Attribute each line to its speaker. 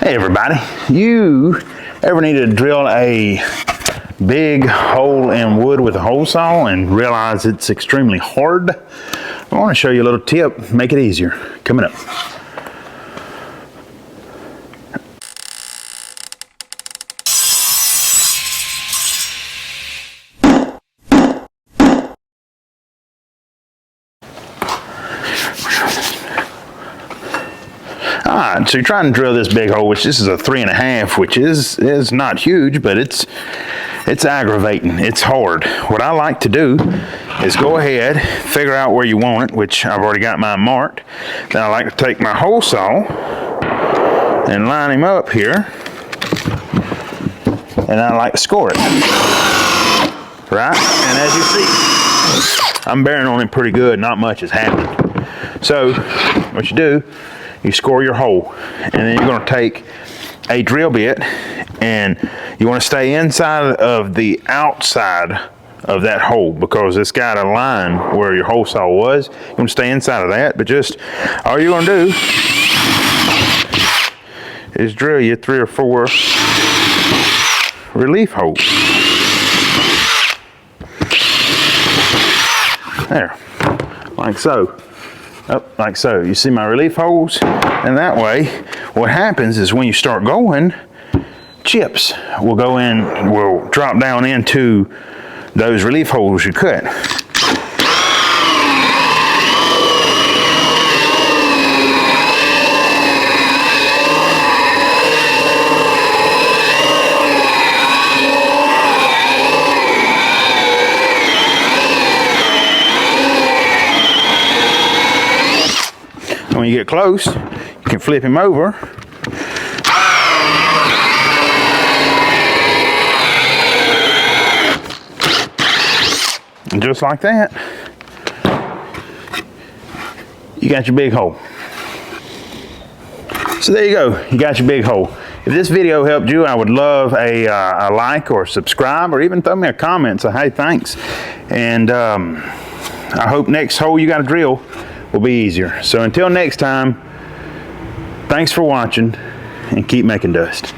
Speaker 1: Hey everybody, you ever need to drill a big hole in wood with a hole saw and realize it's extremely hard? I want to show you a little tip, make it easier. Coming up. Alright, so you're trying to drill this big hole, which this is a 3.5, which is not huge, but it's aggravating. It's hard. What I like to do is go ahead, figure out where you want it, which I've already got mine marked. Then I like to take my hole saw and line him up here, and I like to score it. Right? And as you see, I'm bearing on it pretty good. Not much has happened. So what you do, you score your hole, and then you're going to take a drill bit, and you want to stay inside of the outside of that hole because it's got a line where your hole saw was. You want to stay inside of that, but just all you're going to do is drill you 3 or 4 relief holes. There, like so. Up like so. You see my relief holes? And that way, what happens is when you start going, chips will go in, will drop down into those relief holes you cut. When you get close, you can flip him over. And just like that, you got your big hole. So there you go, you got your big hole. If this video helped you, I would love a like or subscribe, or even throw me a comment, say hey, thanks. And I hope next hole you got to drill will be easier. So until next time, thanks for watching and keep making dust.